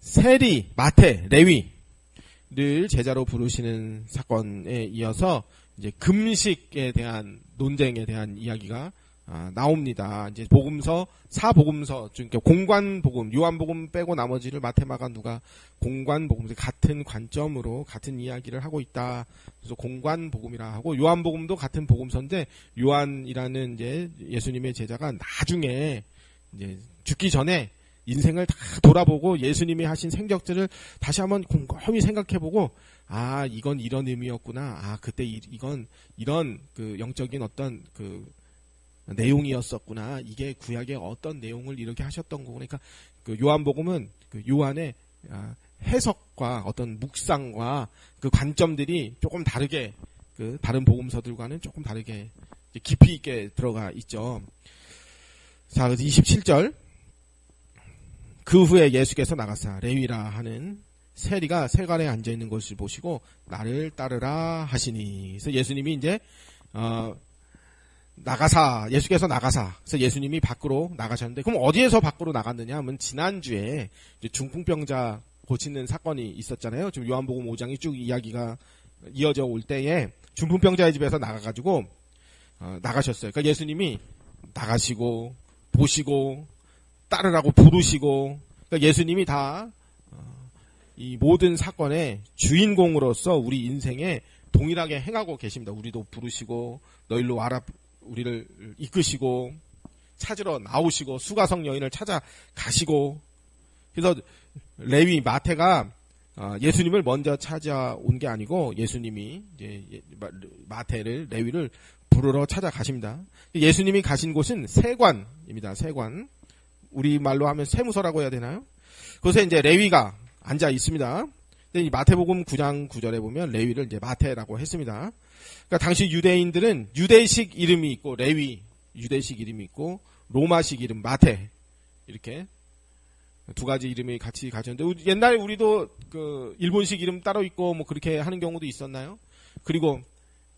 세리, 마태, 레위를 제자로 부르시는 사건에 이어서 이제 금식에 대한 논쟁에 대한 이야기가 나옵니다. 이제 복음서, 사복음서, 그러니까 공관복음, 요한복음 빼고 나머지를 마태, 마가, 누가 공관복음, 같은 관점으로 같은 이야기를 하고 있다. 그래서 공관복음이라 하고, 요한복음도 같은 복음서인데, 요한이라는 이제 예수님의 제자가 나중에 이제 죽기 전에 인생을 다 돌아보고 예수님이 하신 생적들을 다시 한번 곰곰이 생각해보고, 이건 이런 의미였구나. 그때 이건 이런 그 영적인 어떤 그 내용이었었구나. 이게 구약의 어떤 내용을 이렇게 하셨던 거고. 그러니까 그 요한복음은 그 요한의 해석과 어떤 묵상과 그 관점들이 조금 다르게 그 다른 복음서들과는 조금 다르게 깊이 있게 들어가 있죠. 자, 그래서 27절. 그 후에 예수께서 나가사 레위라 하는 세리가 세관에 앉아 있는 것을 보시고 나를 따르라 하시니. 그래서 예수님이 이제 예수께서 나가사. 그래서 예수님이 밖으로 나가셨는데, 그럼 어디에서 밖으로 나갔느냐 하면 지난주에 이제 중풍병자 고치는 사건이 있었잖아요. 지금 요한복음 5장이 쭉 이야기가 이어져 올 때에 중풍병자의 집에서 나가가지고 나가셨어요. 그러니까 예수님이 나가시고 보시고 따르라고 부르시고, 그러니까 예수님이 다 이 모든 사건의 주인공으로서 우리 인생에 동일하게 행하고 계십니다. 우리도 부르시고 너희로 와라, 우리를 이끄시고 찾으러 나오시고 수가성 여인을 찾아 가시고. 그래서 레위, 마태가 예수님을 먼저 찾아온 게 아니고 예수님이 이제 마태를, 레위를 부르러 찾아가십니다. 예수님이 가신 곳은 세관입니다. 세관. 우리말로 하면 세무서라고 해야 되나요? 그곳에 이제 레위가 앉아 있습니다. 근데 이 마태복음 9장 9절에 보면 레위를 이제 마태라고 했습니다. 그러니까 당시 유대인들은 유대식 이름이 있고 레위 유대식 이름이 있고 로마식 이름 마태, 이렇게 두 가지 이름이 같이 가졌는데, 옛날에 우리도 그 일본식 이름 따로 있고 뭐 그렇게 하는 경우도 있었나요? 그리고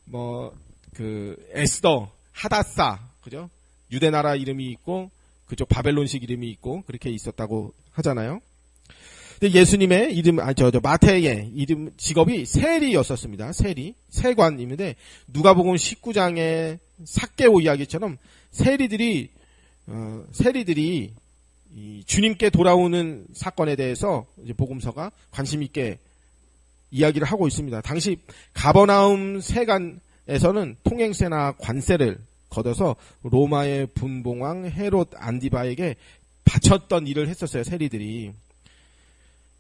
뭐 그 에스더, 하다사, 그죠? 유대 나라 이름이 있고 그쪽 바벨론식 이름이 있고 그렇게 있었다고 하잖아요. 근데 예수님의 이름, 마태의 이름, 직업이 세리였었습니다. 세관인데, 누가복음 19장의 삭개오 이야기처럼 세리들이 이 주님께 돌아오는 사건에 대해서 이제 복음서가 관심 있게 이야기를 하고 있습니다. 당시 가버나움 세관에서는 통행세나 관세를 걷어서 로마의 분봉왕 헤롯 안디바에게 바쳤던 일을 했었어요, 세리들이.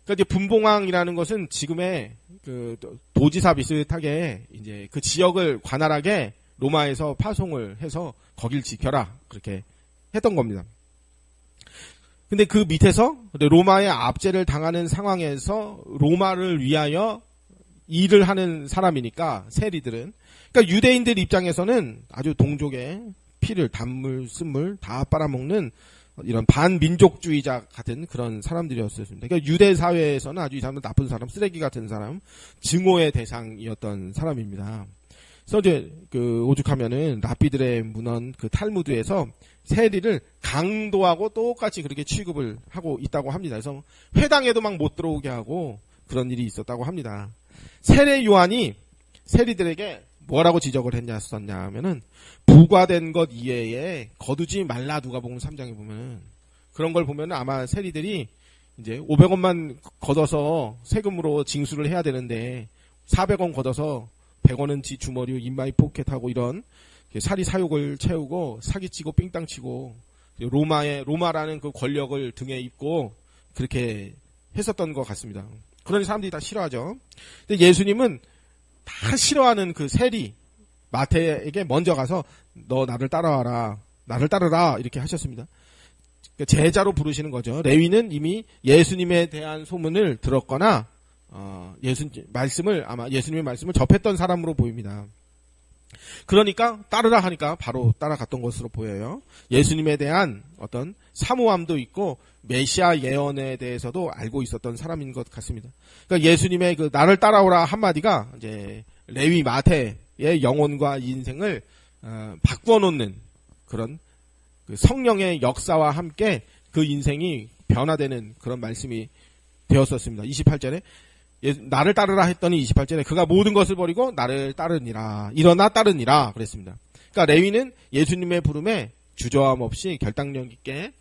그러니까 이제 분봉왕이라는 것은 지금의 그 도지사 비슷하게 이제 그 지역을 관할하게 로마에서 파송을 해서 거길 지켜라, 그렇게 했던 겁니다. 근데 그 밑에서 로마의 압제를 당하는 상황에서 로마를 위하여 일을 하는 사람이니까 세리들은, 그러니까 유대인들 입장에서는 아주 동족의 피를 단물 쓴물 다 빨아먹는 이런 반민족주의자 같은 그런 사람들이었습니다. 그러니까 유대 사회에서는 아주 이 사람은 나쁜 사람, 쓰레기 같은 사람, 증오의 대상이었던 사람입니다. 그래서 이제 그 오죽하면은 랍비들의 문헌 그 탈무드에서 세리를 강도하고 똑같이 그렇게 취급을 하고 있다고 합니다. 그래서 회당에도 막 못 들어오게 하고 그런 일이 있었다고 합니다. 세례 요한이 세리들에게 뭐라고 지적을 했냐 하면은 부과된 것 이외에 거두지 말라. 누가복음 3장에 보면은 그런 걸 보면은 아마 세리들이 이제 500원만 걷어서 세금으로 징수를 해야 되는데 400원 걷어서 100원은 지 주머니 인마이 포켓하고 이런 사리 사욕을 채우고 사기치고 삥땅치고 로마라는 그 권력을 등에 입고 그렇게 했었던 것 같습니다. 그런 사람들이 다 싫어하죠. 근데 예수님은 다 싫어하는 그 세리 마태에게 먼저 가서 너 나를 따라와라, 나를 따르라, 이렇게 하셨습니다. 그러니까 제자로 부르시는 거죠. 레위는 이미 예수님에 대한 소문을 들었거나 예수님의 말씀을 접했던 사람으로 보입니다. 그러니까 따르라 하니까 바로 따라갔던 것으로 보여요. 예수님에 대한 어떤 사모함도 있고 메시아 예언에 대해서도 알고 있었던 사람인 것 같습니다. 그러니까 예수님의 그 나를 따라오라 한마디가 이제 레위 마태의 영혼과 인생을 바꾸어 놓는 그런 그 성령의 역사와 함께 그 인생이 변화되는 그런 말씀이 되었었습니다. 28절에 나를 따르라 했더니 28절에 그가 모든 것을 버리고 나를 따르니라. 일어나 따르니라 그랬습니다. 그러니까 레위는 예수님의 부름에 주저함 없이 결단력 있게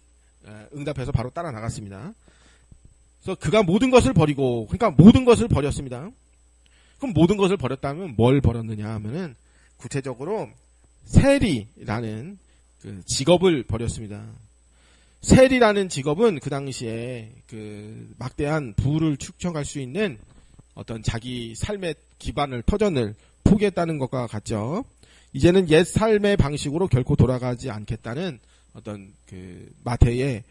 응답해서 바로 따라 나갔습니다. 그래서 그가 모든 것을 버리고, 그러니까 모든 것을 버렸습니다. 그럼 모든 것을 버렸다면 뭘 버렸느냐 하면은 구체적으로 세리라는 그 직업을 버렸습니다. 세리라는 직업은 그 당시에 그 막대한 부를 축적할 수 있는 어떤 자기 삶의 기반을, 터전을 포기했다는 것과 같죠. 이제는 옛 삶의 방식으로 결코 돌아가지 않겠다는 어떤 그 마태의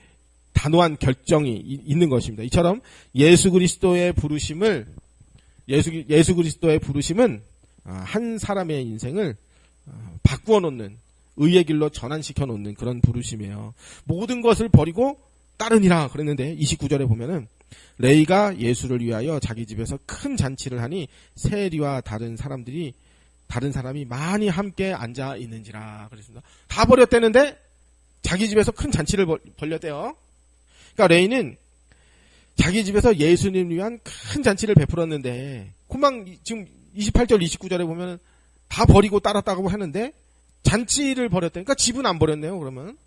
단호한 결정이 있는 것입니다. 이처럼 예수 그리스도의 부르심은 한 사람의 인생을 바꾸어 놓는, 의의 길로 전환시켜 놓는 그런 부르심이에요. 모든 것을 버리고 따르니라 그랬는데 29절에 보면은 레위가 예수를 위하여 자기 집에서 큰 잔치를 하니 세리와 다른 사람이 많이 함께 앉아 있는지라 그랬습니다. 다 버렸대는데 자기 집에서 큰 잔치를 벌렸대요. 그러니까 레위는 자기 집에서 예수님을 위한 큰 잔치를 베풀었는데 금방 지금 28절 29절에 보면은 다 버리고 따랐다고 하는데 잔치를 버렸대. 그러니까 집은 안 버렸네요. 그러면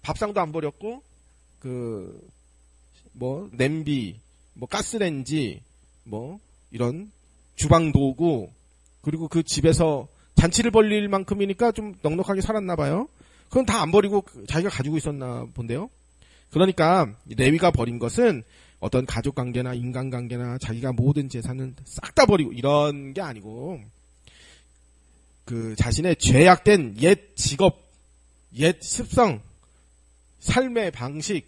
밥상도 안 버렸고 냄비, 가스레인지, 이런 주방 도구, 그리고 그 집에서 잔치를 벌릴 만큼이니까 좀 넉넉하게 살았나 봐요. 그건 다 안 버리고 자기가 가지고 있었나 본데요. 그러니까 레위가 버린 것은 어떤 가족관계나 인간관계나 자기가 모든 재산을 싹 다 버리고 이런 게 아니고 그 자신의 죄악된 옛 직업, 옛 습성, 삶의 방식,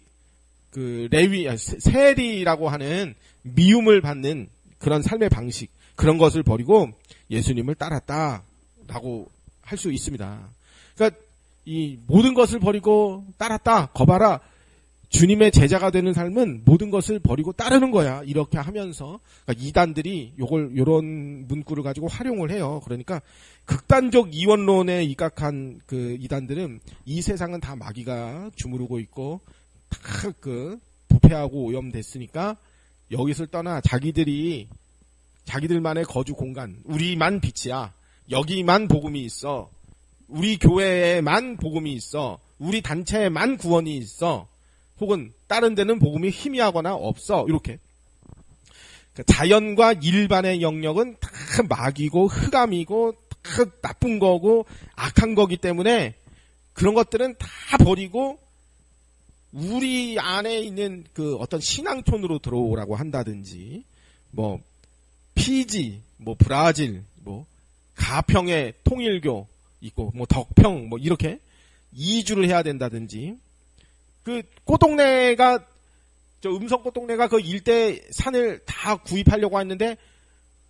세리라고 하는 미움을 받는 그런 삶의 방식, 그런 것을 버리고 예수님을 따랐다라고 할 수 있습니다. 그러니까 이 모든 것을 버리고 따랐다, 거봐라. 주님의 제자가 되는 삶은 모든 것을 버리고 따르는 거야. 이렇게 하면서 그러니까 이단들이 요런 문구를 가지고 활용을 해요. 그러니까 극단적 이원론에 입각한 그 이단들은 이 세상은 다 마귀가 주무르고 있고 다 부패하고 오염됐으니까 여기서 떠나 자기들만의 거주 공간, 우리만 빛이야. 여기만 복음이 있어. 우리 교회에만 복음이 있어. 우리 단체에만 구원이 있어. 혹은 다른 데는 복음이 희미하거나 없어. 이렇게. 그러니까 자연과 일반의 영역은 다 마귀고 흑암이고 다 나쁜 거고 악한 거기 때문에 그런 것들은 다 버리고 우리 안에 있는 그 어떤 신앙촌으로 들어오라고 한다든지 피지, 브라질, 가평의 통일교 있고 덕평 이렇게 이주를 해야 된다든지 음성 꽃동네가 그 일대 산을 다 구입하려고 했는데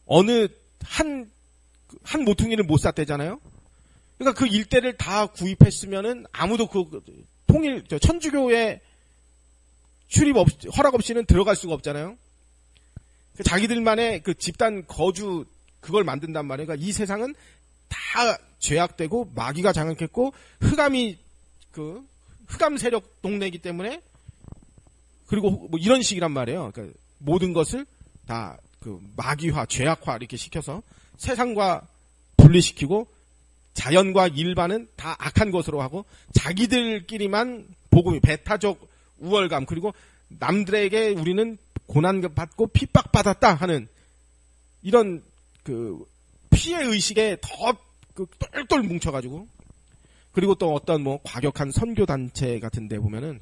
어느 한 모퉁이를 못 샀대잖아요. 그러니까 그 일대를 다 구입했으면은 아무도 천주교의 허락 없이는 들어갈 수가 없잖아요. 자기들만의 그 집단 거주 그걸 만든단 말이에요. 그러니까 이 세상은 다 죄악되고 마귀가 장악했고 흑암 세력 동네이기 때문에 그리고 이런 식이란 말이에요. 그러니까 모든 것을 다 마귀화, 죄악화 이렇게 시켜서 세상과 분리시키고 자연과 일반은 다 악한 것으로 하고 자기들끼리만 배타적 우월감 그리고 남들에게 우리는 고난받고 핍박받았다 하는 이런 피해 의식에 더 똘똘 뭉쳐가지고 그리고 또 어떤 과격한 선교 단체 같은 데 보면은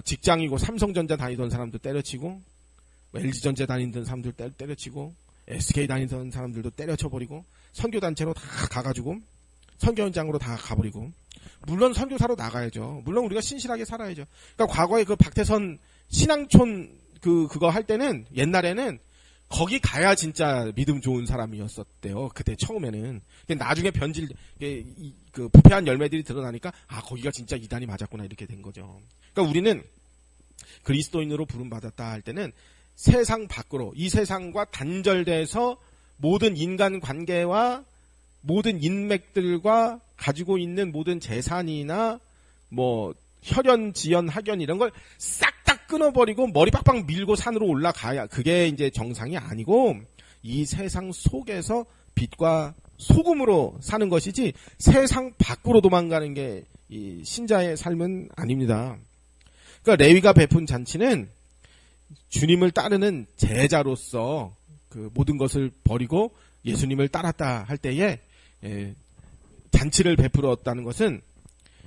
직장이고 삼성전자 다니던 사람도 때려치고 LG전자 다니던 사람들 때려치고 SK 다니던 사람들도 때려쳐버리고 선교 단체로 다 가가지고 선교 현장으로 다 가버리고 물론 선교사로 나가야죠. 물론 우리가 신실하게 살아야죠. 그러니까 과거에 박태선 신앙촌 그거 할 때는 옛날에는 거기 가야 진짜 믿음 좋은 사람이었었대요. 그때 처음에는. 근데 나중에 부패한 열매들이 드러나니까 거기가 진짜 이단이 맞았구나 이렇게 된 거죠. 그러니까 우리는 그리스도인으로 부름받았다 할 때는 세상 밖으로 이 세상과 단절돼서 모든 인간 관계와 모든 인맥들과 가지고 있는 모든 재산이나 혈연, 지연, 학연 이런 걸 싹 다 딱 끊어버리고 머리 빡빡 밀고 산으로 올라가야 그게 이제 정상이 아니고 이 세상 속에서 빛과 소금으로 사는 것이지 세상 밖으로 도망가는 게 이 신자의 삶은 아닙니다. 그러니까 레위가 베푼 잔치는 주님을 따르는 제자로서 그 모든 것을 버리고 예수님을 따랐다 할 때에 잔치를 베풀었다는 것은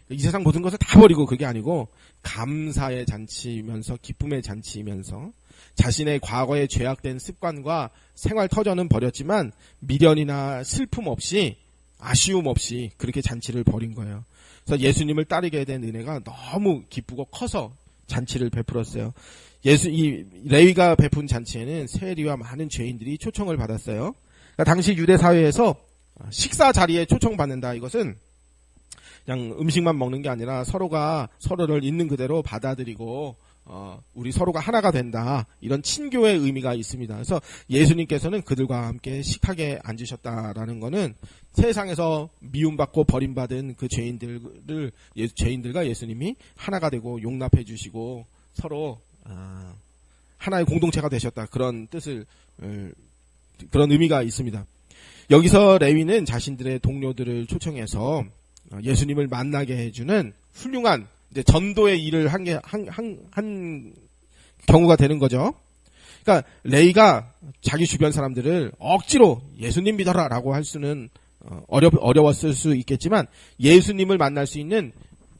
이 세상 모든 것을 다 버리고 그게 아니고 감사의 잔치이면서 기쁨의 잔치이면서 자신의 과거의 죄악된 습관과 생활 터전은 버렸지만 미련이나 슬픔 없이 아쉬움 없이 그렇게 잔치를 벌인 거예요. 그래서 예수님을 따르게 된 은혜가 너무 기쁘고 커서 잔치를 베풀었어요. 이 레위가 베푼 잔치에는 세리와 많은 죄인들이 초청을 받았어요. 그러니까 당시 유대 사회에서 식사 자리에 초청받는다. 이것은 그냥 음식만 먹는 게 아니라 서로가 서로를 있는 그대로 받아들이고 우리 서로가 하나가 된다. 이런 친교의 의미가 있습니다. 그래서 예수님께서는 그들과 함께 식탁에 앉으셨다라는 것은 세상에서 미움받고 버림받은 그 죄인들과 예수님이 하나가 되고 용납해 주시고 서로 하나의 공동체가 되셨다. 그런 뜻을 그런 의미가 있습니다. 여기서 레위는 자신들의 동료들을 초청해서 예수님을 만나게 해주는 훌륭한 이제 전도의 일을 한 경우가 되는 거죠. 그러니까 레위가 자기 주변 사람들을 억지로 예수님 믿어라라고 할 수는 어려웠을 수 있겠지만 예수님을 만날 수 있는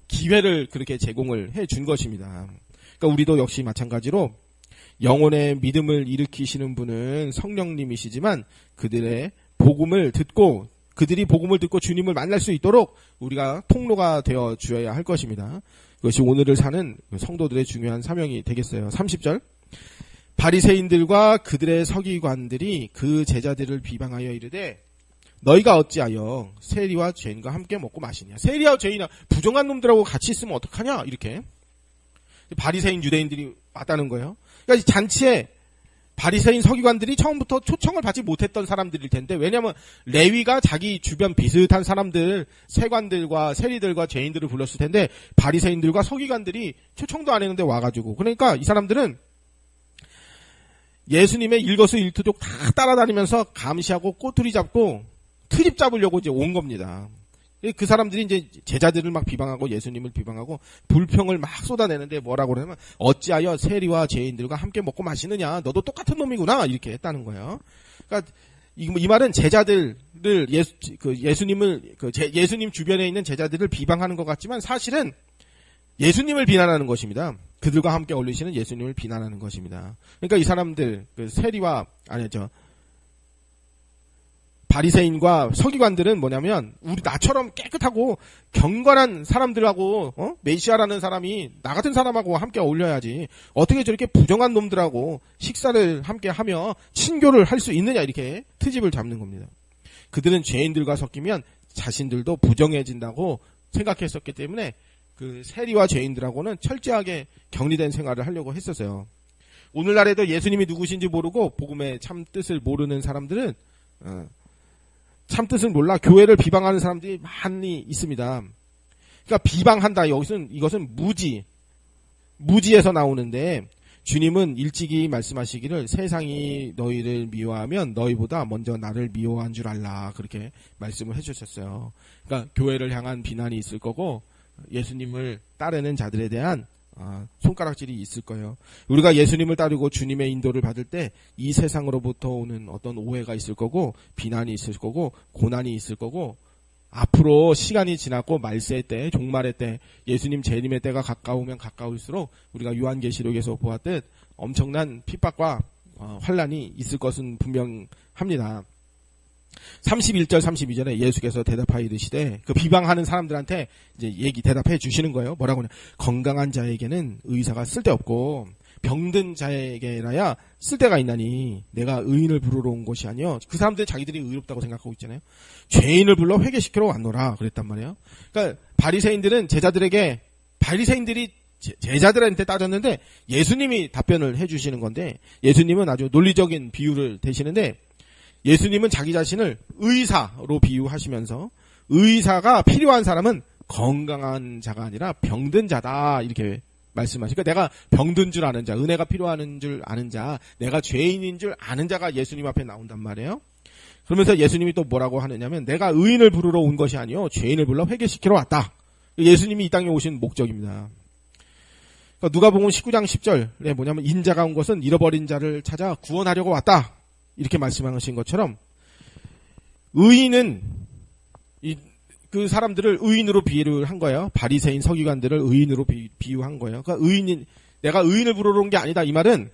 기회를 그렇게 제공을 해준 것입니다. 그러니까 우리도 역시 마찬가지로 영혼의 믿음을 일으키시는 분은 성령님이시지만 그들이 복음을 듣고 주님을 만날 수 있도록 우리가 통로가 되어 주어야 할 것입니다. 그것이 오늘을 사는 성도들의 중요한 사명이 되겠어요. 30절. 바리새인들과 그들의 서기관들이 그 제자들을 비방하여 이르되 너희가 어찌하여 세리와 죄인과 함께 먹고 마시냐. 세리와 죄인이나 부정한 놈들하고 같이 있으면 어떡하냐. 이렇게 바리새인 유대인들이 왔다는 거예요. 그러니까 이 잔치에 바리새인 서기관들이 처음부터 초청을 받지 못했던 사람들일 텐데 왜냐하면 레위가 자기 주변 비슷한 사람들 세관들과 세리들과 죄인들을 불렀을 텐데 바리새인들과 서기관들이 초청도 안 했는데 와가지고 그러니까 이 사람들은 예수님의 일거수일투족 다 따라다니면서 감시하고 꼬투리 잡고 트집 잡으려고 이제 온 겁니다. 그 사람들이 이제 제자들을 막 비방하고 예수님을 비방하고 불평을 막 쏟아내는데 뭐라고 그러냐면 어찌하여 세리와 죄인들과 함께 먹고 마시느냐. 너도 똑같은 놈이구나. 이렇게 했다는 거예요. 그러니까 이 말은 제자들을 예수님 주변에 있는 제자들을 비방하는 것 같지만 사실은 예수님을 비난하는 것입니다. 그들과 함께 어울리시는 예수님을 비난하는 것입니다. 그러니까 이 사람들 바리새인과 서기관들은 뭐냐면 나처럼 깨끗하고 경건한 사람들하고 메시아라는 사람이 나 같은 사람하고 함께 어울려야지 어떻게 저렇게 부정한 놈들하고 식사를 함께 하며 친교를 할 수 있느냐 이렇게 트집을 잡는 겁니다. 그들은 죄인들과 섞이면 자신들도 부정해진다고 생각했었기 때문에 그 세리와 죄인들하고는 철저하게 격리된 생활을 하려고 했었어요. 오늘날에도 예수님이 누구신지 모르고 복음의 참 뜻을 모르는 사람들은 참 뜻을 몰라 교회를 비방하는 사람들이 많이 있습니다. 그러니까 비방한다. 이것은 무지에서 나오는데 주님은 일찍이 말씀하시기를 세상이 너희를 미워하면 너희보다 먼저 나를 미워한 줄 알라. 그렇게 말씀을 해주셨어요. 그러니까 교회를 향한 비난이 있을 거고 예수님을 따르는 자들에 대한 손가락질이 있을 거예요. 우리가 예수님을 따르고 주님의 인도를 받을 때 이 세상으로부터 오는 어떤 오해가 있을 거고 비난이 있을 거고 고난이 있을 거고 앞으로 시간이 지났고 말세의 때 종말의 때 예수님 재림의 때가 가까우면 가까울수록 우리가 요한계시록에서 보았듯 엄청난 핍박과 환난이 있을 것은 분명합니다. 31절 32절에 예수께서 대답하여 이르시되 그 비방하는 사람들한테 이제 대답해 주시는 거예요. 뭐라고 하냐. 건강한 자에게는 의사가 쓸데없고 병든 자에게라야 쓸데가 있나니 내가 의인을 부르러 온 것이 아니요. 그 사람들이 자기들이 의롭다고 생각하고 있잖아요. 죄인을 불러 회개시키러 왔노라 그랬단 말이에요. 그러니까 바리새인들이 제자들한테 따졌는데 예수님이 답변을 해주시는 건데 예수님은 아주 논리적인 비유를 대시는데 예수님은 자기 자신을 의사로 비유하시면서 의사가 필요한 사람은 건강한 자가 아니라 병든 자다 이렇게 말씀하시니까 내가 병든 줄 아는 자, 은혜가 필요한 줄 아는 자, 내가 죄인인 줄 아는 자가 예수님 앞에 나온단 말이에요. 그러면서 예수님이 또 뭐라고 하느냐면 내가 의인을 부르러 온 것이 아니요 죄인을 불러 회개시키러 왔다. 예수님이 이 땅에 오신 목적입니다. 그러니까 누가복음 19장 10절에 뭐냐면 인자가 온 것은 잃어버린 자를 찾아 구원하려고 왔다. 이렇게 말씀하신 것처럼 의인은 그 사람들을 의인으로 비유를 한 거예요. 바리새인 서기관들을 의인으로 비유한 거예요. 그러니까 내가 의인을 부르러 온 게 아니다. 이 말은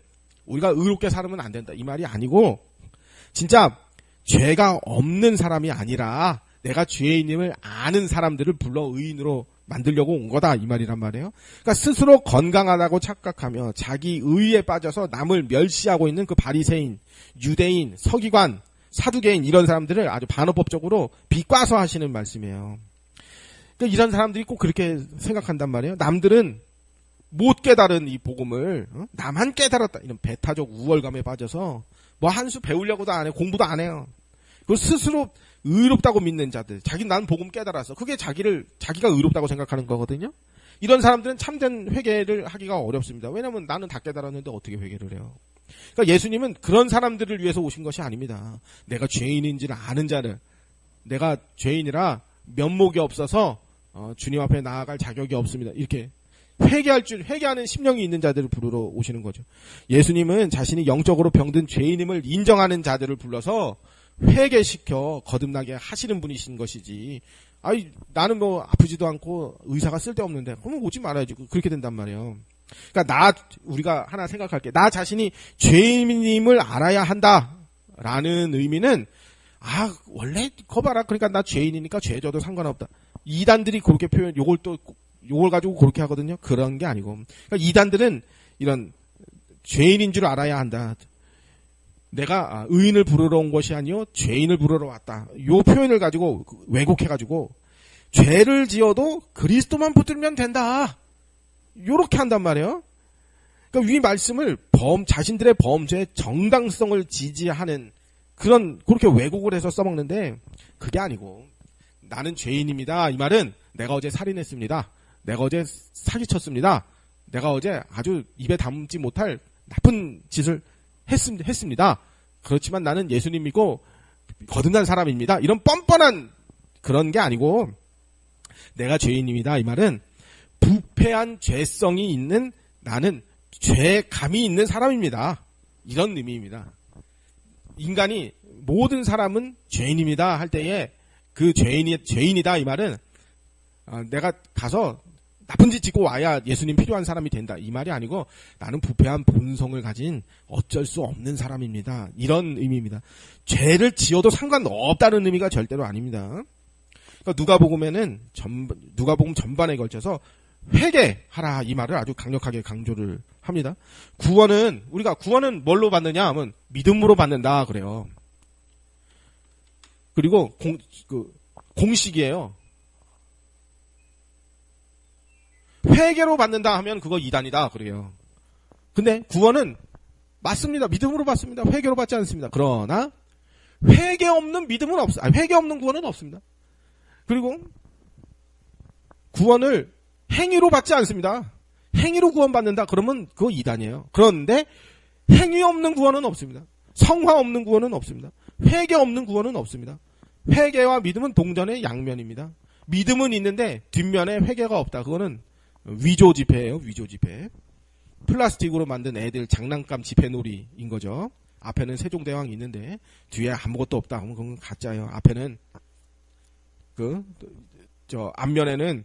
우리가 의롭게 살면 안 된다. 이 말이 아니고 진짜 죄가 없는 사람이 아니라 내가 죄인임을 아는 사람들을 불러 의인으로 만들려고 온 거다. 이 말이란 말이에요. 그러니까 스스로 건강하다고 착각하며 자기 의에 빠져서 남을 멸시하고 있는 그 바리새인, 유대인, 서기관, 사두개인 이런 사람들을 아주 반어법적으로 비꼬아서 하시는 말씀이에요. 그러니까 이런 사람들이 꼭 그렇게 생각한단 말이에요. 남들은 못 깨달은 이 복음을 나만 깨달았다. 이런 배타적 우월감에 빠져서 뭐 한 수 배우려고도 안 해요. 공부도 안 해요. 그 스스로 의롭다고 믿는 자들. 나는 복음 깨달았어. 그게 자기가 의롭다고 생각하는 거거든요. 이런 사람들은 참된 회개를 하기가 어렵습니다. 왜냐면 나는 다 깨달았는데 어떻게 회개를 해요. 그러니까 예수님은 그런 사람들을 위해서 오신 것이 아닙니다. 내가 죄인인지를 아는 자를, 내가 죄인이라 면목이 없어서 주님 앞에 나아갈 자격이 없습니다. 이렇게 회개하는 심령이 있는 자들을 부르러 오시는 거죠. 예수님은 자신이 영적으로 병든 죄인임을 인정하는 자들을 불러서 회개시켜 거듭나게 하시는 분이신 것이지. 나는 뭐 아프지도 않고 의사가 쓸데없는데 그러면 오지 말아야지. 그렇게 된단 말이에요. 그러니까 우리가 하나 생각할게. 나 자신이 죄인임을 알아야 한다라는 의미는 원래 거 봐라. 그러니까 나 죄인이니까 죄 져도 상관없다. 이단들이 그렇게 요걸 가지고 그렇게 하거든요. 그런 게 아니고. 그러니까 이단들은 이런 죄인인 줄 알아야 한다. 내가 의인을 부르러 온 것이 아니요 죄인을 부르러 왔다. 요 표현을 가지고 왜곡해가지고 죄를 지어도 그리스도만 붙들면 된다. 요렇게 한단 말이에요. 그러니까 위 말씀을 자신들의 범죄의 정당성을 지지하는 그렇게 왜곡을 해서 써먹는데 그게 아니고 나는 죄인입니다. 이 말은 내가 어제 살인했습니다. 내가 어제 사기쳤습니다. 내가 어제 아주 입에 담지 못할 나쁜 짓을 했습니다. 그렇지만 나는 예수님 믿고 거듭난 사람입니다. 이런 뻔뻔한 그런 게 아니고 내가 죄인입니다. 이 말은 부패한 죄성이 있는 나는 죄감이 있는 사람입니다. 이런 의미입니다. 모든 사람은 죄인입니다 할 때에 그 죄인이다 이 말은 내가 가서 나쁜 짓 짓고 와야 예수님 필요한 사람이 된다. 이 말이 아니고 나는 부패한 본성을 가진 어쩔 수 없는 사람입니다. 이런 의미입니다. 죄를 지어도 상관없다는 의미가 절대로 아닙니다. 그러니까 누가복음 전반에 걸쳐서 회개하라 이 말을 아주 강력하게 강조를 합니다. 구원은 뭘로 받느냐 하면 믿음으로 받는다 그래요. 그리고 공식이에요. 회개로 받는다 하면 그거 이단이다 그래요. 근데 구원은 맞습니다. 믿음으로 받습니다. 회개로 받지 않습니다. 그러나 회개 없는 믿음은 회개 없는 구원은 없습니다. 그리고 구원을 행위로 받지 않습니다. 행위로 구원받는다 그러면 그거 이단이에요. 그런데 행위 없는 구원은 없습니다. 성화 없는 구원은 없습니다. 회개 없는 구원은 없습니다. 회개와 믿음은 동전의 양면입니다. 믿음은 있는데 뒷면에 회개가 없다. 그거는 위조 지폐예요. 위조 지폐. 플라스틱으로 만든 애들 장난감 지폐놀이인 거죠. 앞에는 세종대왕이 있는데 뒤에 아무것도 없다. 그건 가짜예요. 앞에는 앞면에는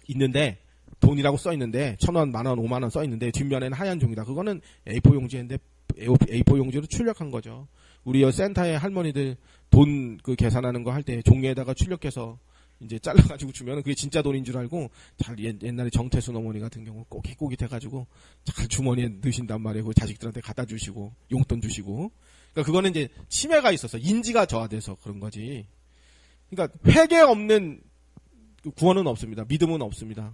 있는데 돈이라고 써 있는데 1,000원, 10,000원, 50,000원 써 있는데 뒷면에는 하얀 종이다. 그거는 A4 용지인데 A4 용지로 출력한 거죠. 우리 센터에 할머니들 돈 계산하는 거 할 때 종이에다가 출력해서 이제 잘라가지고 주면은 그게 진짜 돈인 줄 알고 잘 옛날에 정태순 어머니 같은 경우 꼬깃꼬깃해가지고 잘 주머니에 넣으신단 말이에요. 그 자식들한테 갖다 주시고 용돈 주시고. 그러니까 그거는 이제 치매가 있어서 인지가 저하돼서 그런 거지. 그러니까 회개 없는 구원은 없습니다. 믿음은 없습니다.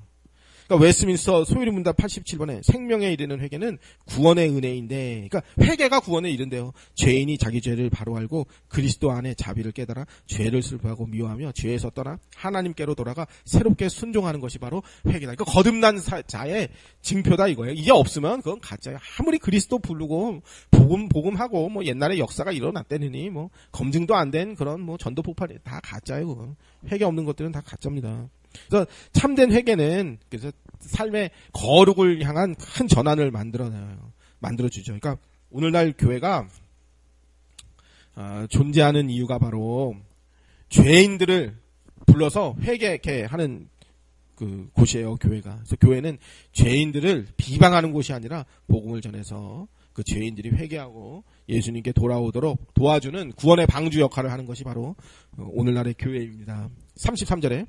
그러니까 웨스트민스터 소유리 문답 87번에 생명에 이르는 회개는 구원의 은혜인데, 그러니까 회개가 구원에 이른대요. 죄인이 자기 죄를 바로 알고 그리스도 안에 자비를 깨달아 죄를 슬퍼하고 미워하며 죄에서 떠나 하나님께로 돌아가 새롭게 순종하는 것이 바로 회개다. 그러니까 거듭난 자의 징표다 이거예요. 이게 없으면 그건 가짜예요. 아무리 그리스도 부르고 복음하고 뭐 옛날에 역사가 일어났다느니 뭐 검증도 안 된 그런 뭐 전도 폭발이 다 가짜예요. 그건. 회개 없는 것들은 다 가짜입니다. 그래서 참된 회개는 그래서 삶의 거룩을 향한 큰 전환을 만들어주죠. 그러니까 오늘날 교회가 존재하는 이유가 바로 죄인들을 불러서 회개케 하는 그 곳이에요. 교회가. 그래서 교회는 죄인들을 비방하는 곳이 아니라 복음을 전해서 그 죄인들이 회개하고 예수님께 돌아오도록 도와주는 구원의 방주 역할을 하는 것이 바로 오늘날의 교회입니다. 33절에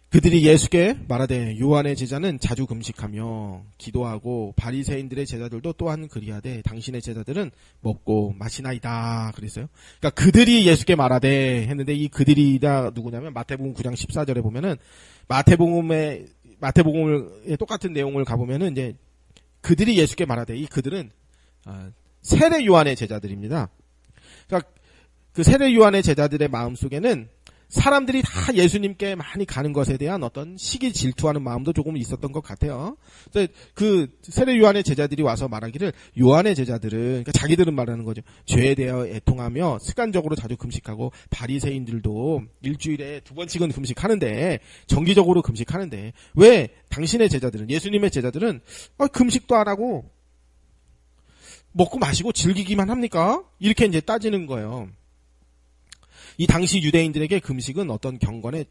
그들이 예수께 말하되 요한의 제자는 자주 금식하며 기도하고 바리새인들의 제자들도 또한 그리하되 당신의 제자들은 먹고 마시나이다 그랬어요. 그러니까 그들이 예수께 말하되 했는데 이 그들이다 누구냐면 마태복음 9장 14절에 보면은 마태복음의 똑같은 내용을 가보면은 이제 그들이 예수께 말하되 이 그들은 세례 요한의 제자들입니다. 그러니까 그 세례 요한의 제자들의 마음속에는 사람들이 다 예수님께 많이 가는 것에 대한 어떤 시기 질투하는 마음도 조금 있었던 것 같아요. 그래서 그 세례 요한의 제자들이 와서 말하기를 요한의 제자들은 그러니까 자기들은 말하는 거죠. 죄에 대하여 애통하며 습관적으로 자주 금식하고 바리새인들도 일주일에 2번씩은 금식하는데 정기적으로 금식하는데 왜 당신의 제자들은 예수님의 제자들은 금식도 안 하고 먹고 마시고 즐기기만 합니까? 이렇게 이제 따지는 거예요. 이 당시 유대인들에게 금식은 어떤 경건의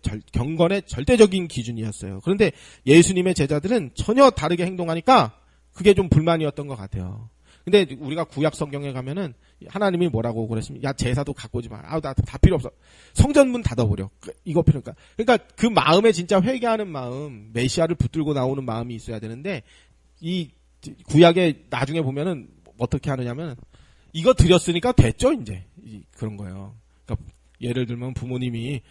절대적인 기준이었어요. 그런데 예수님의 제자들은 전혀 다르게 행동하니까 그게 좀 불만이었던 것 같아요. 근데 우리가 구약 성경에 가면은 하나님이 뭐라고 그랬으면 야 제사도 갖고 오지 마. 나 다 필요 없어. 성전문 닫아버려. 이거 필요니까. 그러니까 그 마음에 진짜 회개하는 마음, 메시아를 붙들고 나오는 마음이 있어야 되는데 이 구약에 나중에 보면은 어떻게 하느냐면 이거 드렸으니까 됐죠 이제 그런 거예요. 그러니까 예를 들면 부모님이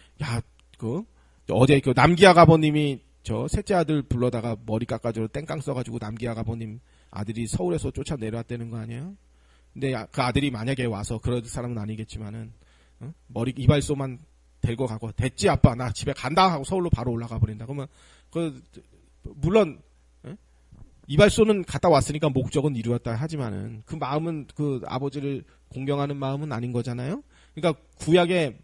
어제 그 남기학 아버님이 저 셋째 아들 불러다가 머리 깎아주러 땡깡 써가지고 남기학 아버님 아들이 서울에서 쫓아 내려왔다는 거 아니에요? 근데 그 아들이 만약에 와서 그럴 사람은 아니겠지만은 머리 이발소만 데리고 가고 됐지 아빠 나 집에 간다 하고 서울로 바로 올라가 버린다. 그러면 물론 이발소는 갔다 왔으니까 목적은 이루었다 하지만은 그 마음은 그 아버지를 공경하는 마음은 아닌 거잖아요. 그러니까 구약에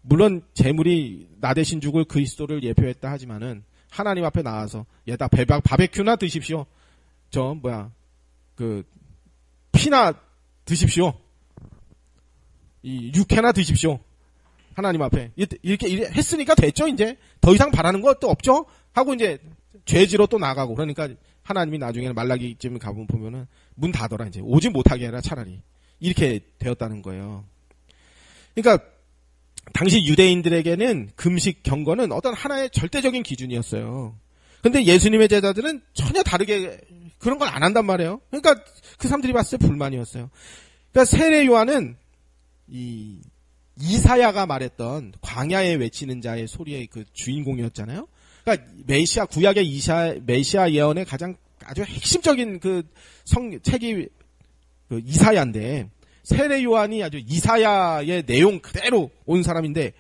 물론 재물이 나 대신 죽을 그리스도를 예표했다 하지만은 하나님 앞에 나와서 얘다 바베큐나 드십시오. 피나 드십시오. 이 육회나 드십시오. 하나님 앞에 이렇게 했으니까 됐죠. 이제 더 이상 바라는 것도 없죠. 하고 이제 죄지로 또 나가고 그러니까 하나님이 나중에는 말라기쯤 가보면은 문 닫아라 이제 오지 못하게 해라 차라리 이렇게 되었다는 거예요. 그러니까 당시 유대인들에게는 금식 경건은 어떤 하나의 절대적인 기준이었어요. 근데 예수님의 제자들은 전혀 다르게 그런 걸 안 한단 말이에요. 그러니까 그 사람들이 봤을 때 불만이었어요. 그러니까 세례 요한은 이 이사야가 말했던 광야에 외치는 자의 소리의 그 주인공이었잖아요. 그러니까 구약의 메시아 예언의 가장 아주 핵심적인 그 책이 그 이사야인데 세례 요한이 아주 이사야의 내용 그대로 온 사람인데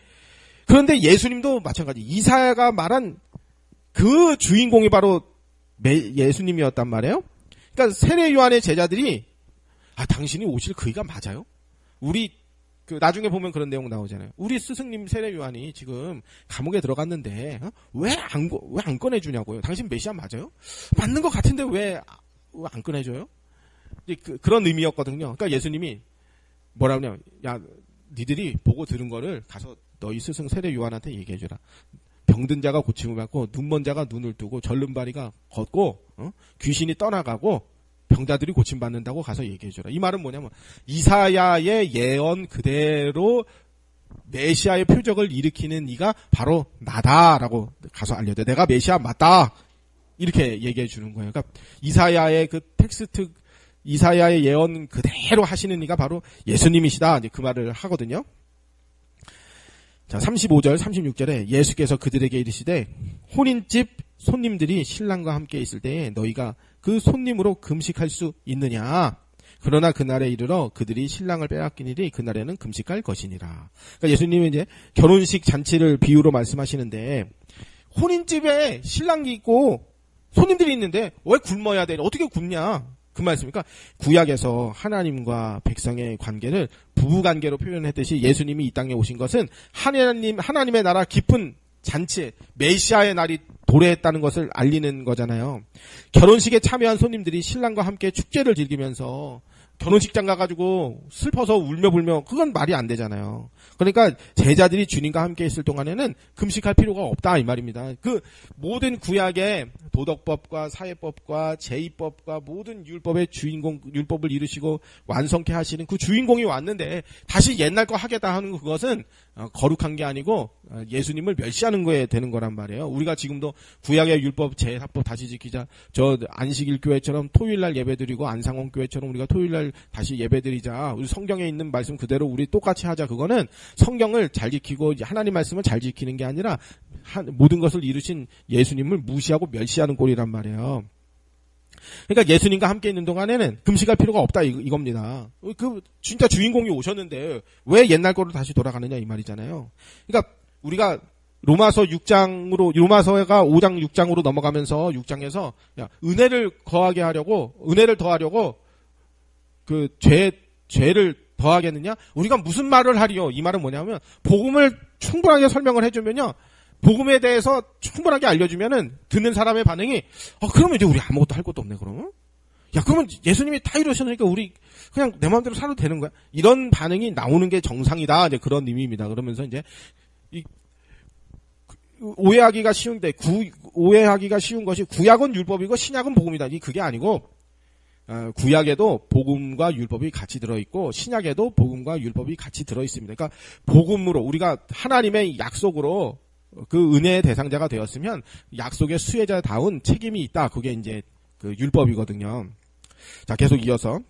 그런데 예수님도 마찬가지 이사야가 말한 그 주인공이 바로 예수님이었단 말이에요. 그러니까 세례 요한의 제자들이 당신이 오실 그이가 맞아요? 우리 나중에 보면 그런 내용 나오잖아요. 우리 스승님 세례 요한이 지금 감옥에 들어갔는데 왜 안 꺼내주냐고요. 당신 메시아 맞아요? 맞는 것 같은데 왜 안 꺼내줘요? 그런 의미였거든요. 그러니까 예수님이 뭐라고 하냐면 야 니들이 보고 들은 거를 가서 너희 스승 세례 요한한테 얘기해줘라. 병든 자가 고침을 받고 눈먼 자가 눈을 뜨고 절름발이가 걷고 귀신이 떠나가고 병자들이 고침받는다고 가서 얘기해줘라. 이 말은 뭐냐면 이사야의 예언 그대로 메시아의 표적을 일으키는 이가 바로 나다라고 가서 알려줘. 내가 메시아 맞다. 이렇게 얘기해 주는 거예요. 그러니까 이사야의 그 텍스트 이사야의 예언 그대로 하시는 이가 바로 예수님이시다. 이제 그 말을 하거든요. 자, 35절, 36절에 예수께서 그들에게 이르시되 혼인집 손님들이 신랑과 함께 있을 때에 너희가 그 손님으로 금식할 수 있느냐? 그러나 그날에 이르러 그들이 신랑을 빼앗기니리 그날에는 금식할 것이니라. 그러니까 예수님은 이제 결혼식 잔치를 비유로 말씀하시는데 혼인집에 신랑이 있고 손님들이 있는데 왜 굶어야 돼? 어떻게 굶냐? 그 말씀이니까 구약에서 하나님과 백성의 관계를 부부관계로 표현했듯이 예수님이 이 땅에 오신 것은 하나님의 나라 깊은 잔치, 메시아의 날이 도래했다는 것을 알리는 거잖아요. 결혼식에 참여한 손님들이 신랑과 함께 축제를 즐기면서 결혼식장 가가지고 슬퍼서 울며불며 그건 말이 안 되잖아요. 그러니까 제자들이 주님과 함께 있을 동안에는 금식할 필요가 없다 이 말입니다. 그 모든 구약의 도덕법과 사회법과 제의법과 모든 율법의 주인공, 율법을 이루시고 완성케 하시는 그 주인공이 왔는데 다시 옛날 거 하겠다 하는 그것은 거룩한 게 아니고 예수님을 멸시하는 거에 되는 거란 말이에요. 우리가 지금도 구약의 율법, 제사법 다시 지키자. 저 안식일 교회처럼 토요일날 예배드리고 안상원 교회처럼 우리가 토요일날 다시 예배드리자. 우리 성경에 있는 말씀 그대로 우리 똑같이 하자. 그거는 성경을 잘 지키고 하나님 말씀을 잘 지키는 게 아니라 모든 것을 이루신 예수님을 무시하고 멸시하는 꼴이란 말이에요. 그러니까 예수님과 함께 있는 동안에는 금식할 필요가 없다 이겁니다. 그 진짜 주인공이 오셨는데 왜 옛날 거로 다시 돌아가느냐 이 말이잖아요. 그러니까 우리가 로마서가 5장 6장으로 넘어가면서 6장에서 은혜를 더하려고 그 죄를 더하겠느냐? 우리가 무슨 말을 하리요? 이 말은 뭐냐면 복음을 충분하게 설명을 해주면요. 복음에 대해서 충분하게 알려주면은 듣는 사람의 반응이 그러면 이제 우리 아무것도 할 것도 없네 그러면? 야 그러면 예수님이 다 이루셨으니까 우리 그냥 내 마음대로 살아도 되는 거야? 이런 반응이 나오는 게 정상이다. 이제 그런 의미입니다. 그러면서 이제 오해하기가 쉬운 것이 구약은 율법이고 신약은 복음이다. 그게 아니고 구약에도 복음과 율법이 같이 들어있고 신약에도 복음과 율법이 같이 들어있습니다. 그러니까 복음으로 우리가 하나님의 약속으로 그 은혜의 대상자가 되었으면 약속의 수혜자다운 책임이 있다. 그게 이제 그 율법이거든요. 자, 계속 이어서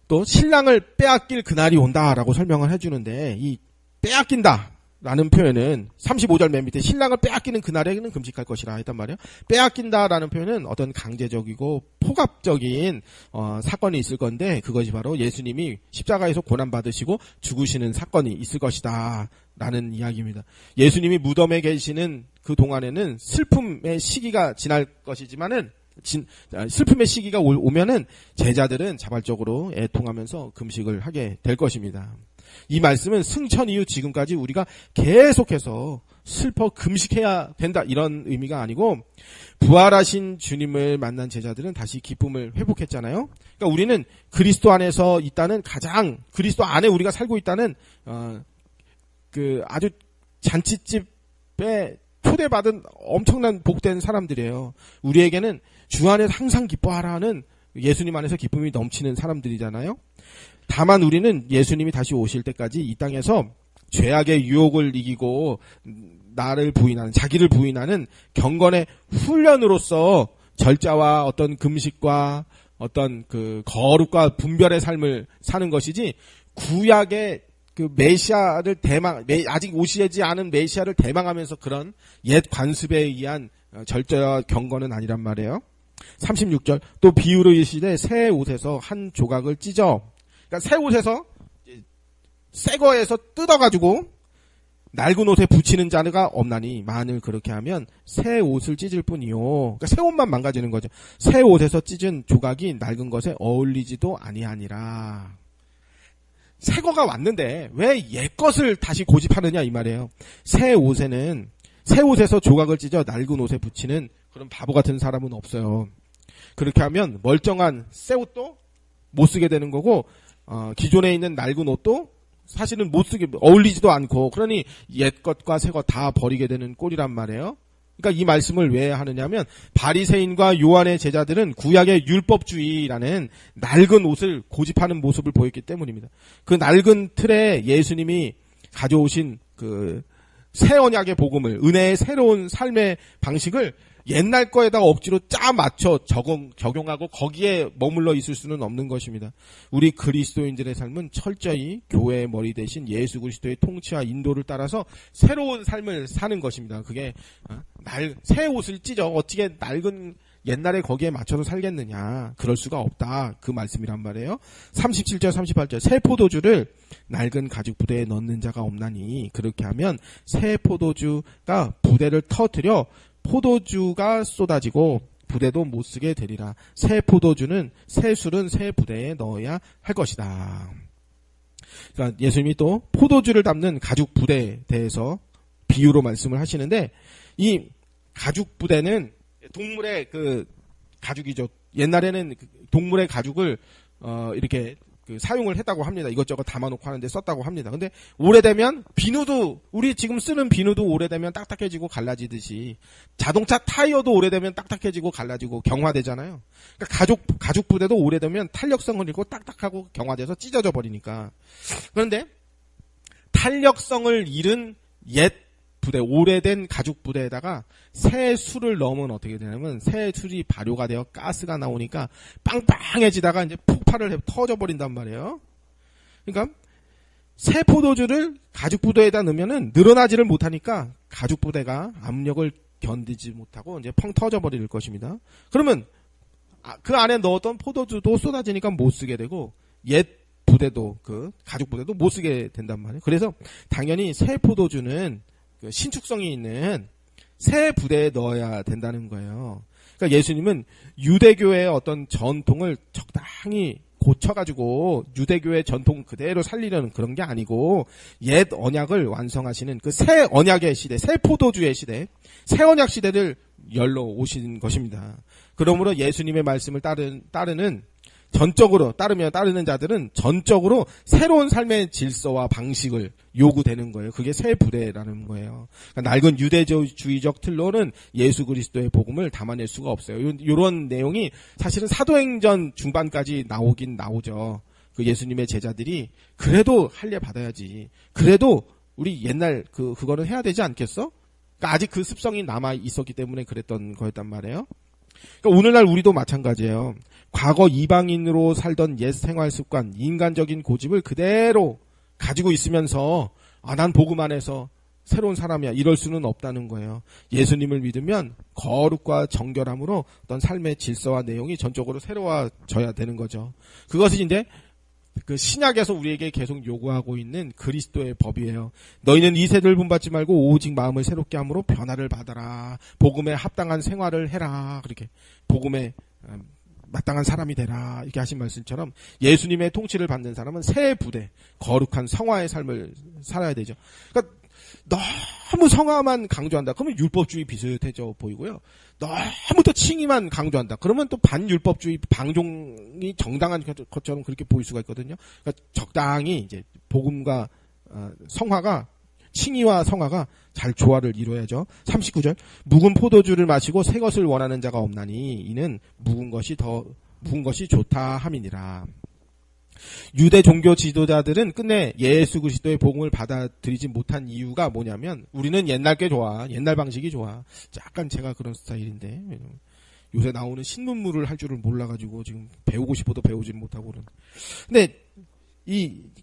또 신랑을 빼앗길 그날이 온다라고 설명을 해주는데 이 빼앗긴다 라는 표현은 35절 맨 밑에 신랑을 빼앗기는 그날에는 금식할 것이라 했단 말이에요. 빼앗긴다라는 표현은 어떤 강제적이고 폭압적인 사건이 있을 건데 그것이 바로 예수님이 십자가에서 고난받으시고 죽으시는 사건이 있을 것이다 라는 이야기입니다. 예수님이 무덤에 계시는 그 동안에는 슬픔의 시기가 지날 것이지만은 슬픔의 시기가 오면은 제자들은 자발적으로 애통하면서 금식을 하게 될 것입니다. 이 말씀은 승천 이후 지금까지 우리가 계속해서 슬퍼 금식해야 된다 이런 의미가 아니고 부활하신 주님을 만난 제자들은 다시 기쁨을 회복했잖아요. 그러니까 우리는 그리스도 안에서 있다는 그리스도 안에 우리가 살고 있다는 그 아주 잔치집에 초대받은 엄청난 복된 사람들이에요. 우리에게는 주 안에서 항상 기뻐하라는 예수님 안에서 기쁨이 넘치는 사람들이잖아요. 다만 우리는 예수님이 다시 오실 때까지 이 땅에서 죄악의 유혹을 이기고 자기를 부인하는 경건의 훈련으로서 절자와 어떤 금식과 어떤 그 거룩과 분별의 삶을 사는 것이지 구약의 그 메시아를 아직 오시지 않은 메시아를 대망하면서 그런 옛 관습에 의한 절자와 경건은 아니란 말이에요. 36절 또 비유로 이르시되 새 옷에서 한 조각을 찢어 그러니까 새 옷에서 새 거에서 뜯어가지고 낡은 옷에 붙이는 자가 없나니 만일 그렇게 하면 새 옷을 찢을 뿐이요. 그러니까 새 옷만 망가지는 거죠. 새 옷에서 찢은 조각이 낡은 것에 어울리지도 아니하니라. 새 거가 왔는데 왜 옛 것을 다시 고집하느냐 이 말이에요. 새 옷에서 조각을 찢어 낡은 옷에 붙이는 그런 바보 같은 사람은 없어요. 그렇게 하면 멀쩡한 새 옷도 못 쓰게 되는 거고 기존에 있는 낡은 옷도 사실은 못 쓰게 어울리지도 않고 그러니 옛 것과 새 것 다 버리게 되는 꼴이란 말이에요. 그러니까 이 말씀을 왜 하느냐면 바리새인과 요한의 제자들은 구약의 율법주의라는 낡은 옷을 고집하는 모습을 보였기 때문입니다. 그 낡은 틀에 예수님이 가져오신 그 새 언약의 복음을 은혜의 새로운 삶의 방식을 옛날 거에다가 억지로 짜 맞춰 적용하고 거기에 머물러 있을 수는 없는 것입니다. 우리 그리스도인들의 삶은 철저히 교회의 머리 대신 예수 그리스도의 통치와 인도를 따라서 새로운 삶을 사는 것입니다. 그게 새 옷을 찢어 어떻게 낡은 옛날에 거기에 맞춰서 살겠느냐. 그럴 수가 없다. 그 말씀이란 말이에요. 37절 38절 새 포도주를 낡은 가죽 부대에 넣는 자가 없나니 그렇게 하면 새 포도주가 부대를 터뜨려 포도주가 쏟아지고 부대도 못 쓰게 되리라. 새 포도주는 새 술은 새 부대에 넣어야 할 것이다. 그러니까 예수님이 또 포도주를 담는 가죽 부대에 대해서 비유로 말씀을 하시는데 이 가죽 부대는 동물의 그 가죽이죠. 옛날에는 동물의 가죽을 이렇게 사용을 했다고 합니다. 이것저것 담아놓고 하는데 썼다고 합니다. 근데 오래되면 비누도 우리 지금 쓰는 비누도 오래되면 딱딱해지고 갈라지듯이 자동차 타이어도 오래되면 딱딱해지고 갈라지고 경화되잖아요. 그러니까 가죽 부대도 오래되면 탄력성을 잃고 딱딱하고 경화돼서 찢어져 버리니까. 그런데 탄력성을 잃은 옛 부대, 오래된 가죽 부대에다가 새 술을 넣으면 어떻게 되냐면 새 술이 발효가 되어 가스가 나오니까 빵빵해지다가 이제 폭발을 해 터져 버린단 말이에요. 그러니까 새 포도주를 가죽 부대에다 넣으면은 늘어나지를 못하니까 가죽 부대가 압력을 견디지 못하고 이제 펑 터져 버릴 것입니다. 그러면 그 안에 넣었던 포도주도 쏟아지니까 못 쓰게 되고 옛 부대도 그 가죽 부대도 못 쓰게 된단 말이에요. 그래서 당연히 새 포도주는 신축성이 있는 새 부대에 넣어야 된다는 거예요. 그러니까 예수님은 유대교의 어떤 전통을 적당히 고쳐가지고 유대교의 전통 그대로 살리려는 그런 게 아니고 옛 언약을 완성하시는 그 새 언약의 시대, 새 포도주의 시대, 새 언약 시대를 열러 오신 것입니다. 그러므로 예수님의 말씀을 따르는 따르는 자들은 전적으로 새로운 삶의 질서와 방식을 요구되는 거예요. 그게 새 부대라는 거예요. 그러니까 낡은 유대주의적 틀로는 예수 그리스도의 복음을 담아낼 수가 없어요. 이런 내용이 사실은 사도행전 중반까지 나오긴 나오죠. 그 예수님의 제자들이 그래도 할례 받아야지. 그래도 우리 옛날 그거는 해야 되지 않겠어? 그러니까 아직 그 습성이 남아 있었기 때문에 그랬던 거였단 말이에요. 그러니까 오늘날 우리도 마찬가지예요. 과거 이방인으로 살던 옛 생활 습관, 인간적인 고집을 그대로 가지고 있으면서 난 복음 안에서 새로운 사람이야 이럴 수는 없다는 거예요. 예수님을 믿으면 거룩과 정결함으로 어떤 삶의 질서와 내용이 전적으로 새로워져야 되는 거죠. 그것이 이제 그 신약에서 우리에게 계속 요구하고 있는 그리스도의 법이에요. 너희는 이 세대를 본받지 말고 오직 마음을 새롭게 함으로 변화를 받아라. 복음에 합당한 생활을 해라. 그렇게 복음에 마땅한 사람이 되라. 이렇게 하신 말씀처럼 예수님의 통치를 받는 사람은 새 부대, 거룩한 성화의 삶을 살아야 되죠. 그러니까 너무 성화만 강조한다. 그러면 율법주의 비슷해져 보이고요. 너무 또 칭의만 강조한다. 그러면 또 반율법주의 방종이 정당한 것처럼 그렇게 보일 수가 있거든요. 그러니까 적당히 이제 복음과 성화가 칭의와 성화가 잘 조화를 이루어야죠. 39절 묵은 포도주를 마시고 새 것을 원하는 자가 없나니 이는 묵은 것이 좋다 함이니라. 유대 종교 지도자들은 끝내 예수 그리스도의 복음을 받아들이지 못한 이유가 뭐냐면 우리는 옛날 게 좋아. 옛날 방식이 좋아. 약간 제가 그런 스타일인데 요새 나오는 신문물을 할 줄을 몰라가지고 지금 배우고 싶어도 배우지 못하고 그런. 근데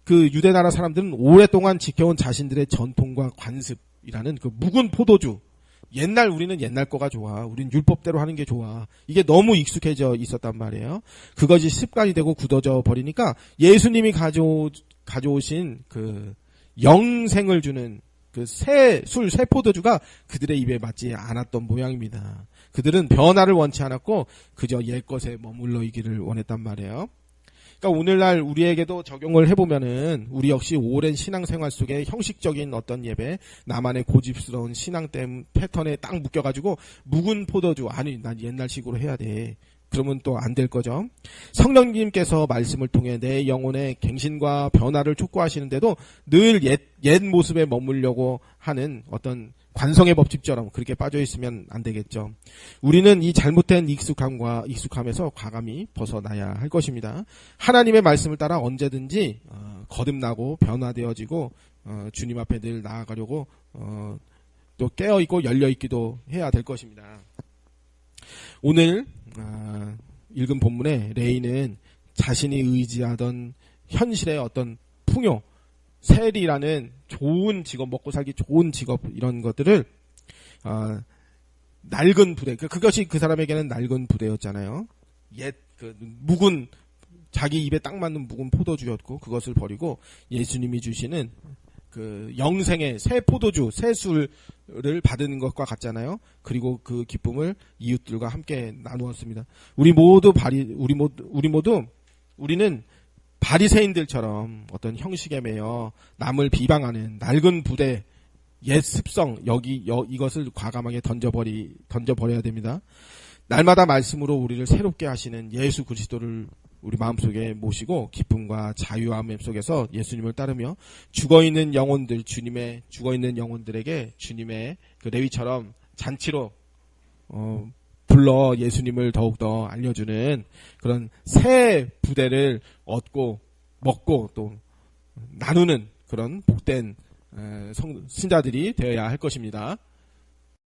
그 유대 나라 사람들은 오랫동안 지켜온 자신들의 전통과 관습이라는 그 묵은 포도주. 우리는 옛날 거가 좋아. 우린 율법대로 하는 게 좋아. 이게 너무 익숙해져 있었단 말이에요. 그것이 습관이 되고 굳어져 버리니까 예수님이 가져오신 그 영생을 주는 그 새 포도주가 그들의 입에 맞지 않았던 모양입니다. 그들은 변화를 원치 않았고 그저 옛것에 머물러 있기를 원했단 말이에요. 그러니까 오늘날 우리에게도 적용을 해보면은 우리 역시 오랜 신앙생활 속에 형식적인 어떤 예배, 나만의 고집스러운 신앙 패턴에 딱 묶여가지고 묵은 포도주, 난 옛날식으로 해야 돼. 그러면 또 안 될 거죠. 성령님께서 말씀을 통해 내 영혼의 갱신과 변화를 촉구하시는데도 늘 옛 모습에 머물려고 하는 어떤 관성의 법칙처럼 그렇게 빠져 있으면 안 되겠죠. 우리는 이 잘못된 익숙함에서 과감히 벗어나야 할 것입니다. 하나님의 말씀을 따라 언제든지 거듭나고 변화되어지고 주님 앞에 늘 나아가려고 또 깨어있고 열려있기도 해야 될 것입니다. 오늘 읽은 본문에 레이는 자신이 의지하던 현실의 어떤 풍요, 세리라는 좋은 직업, 먹고 살기 좋은 직업 이런 것들을 낡은 부대, 그것이 그 사람에게는 낡은 부대였잖아요. 옛 묵은 자기 입에 딱 맞는 묵은 포도주였고 그것을 버리고 예수님이 주시는 그 영생의 새 포도주, 새 술을 받은 것과 같잖아요. 그리고 그 기쁨을 이웃들과 함께 나누었습니다. 우리는 바리새인들처럼 어떤 형식에 매여 남을 비방하는 낡은 부대, 옛 습성, 이것을 과감하게 던져버려야 됩니다. 날마다 말씀으로 우리를 새롭게 하시는 예수 그리스도를 우리 마음속에 모시고 기쁨과 자유함 속에서 예수님을 따르며 죽어있는 영혼들에게 주님의 그 레위처럼 잔치로 불러 예수님을 더욱더 알려주는 그런 새 부대를 얻고 먹고 또 나누는 그런 복된 신자들이 되어야 할 것입니다.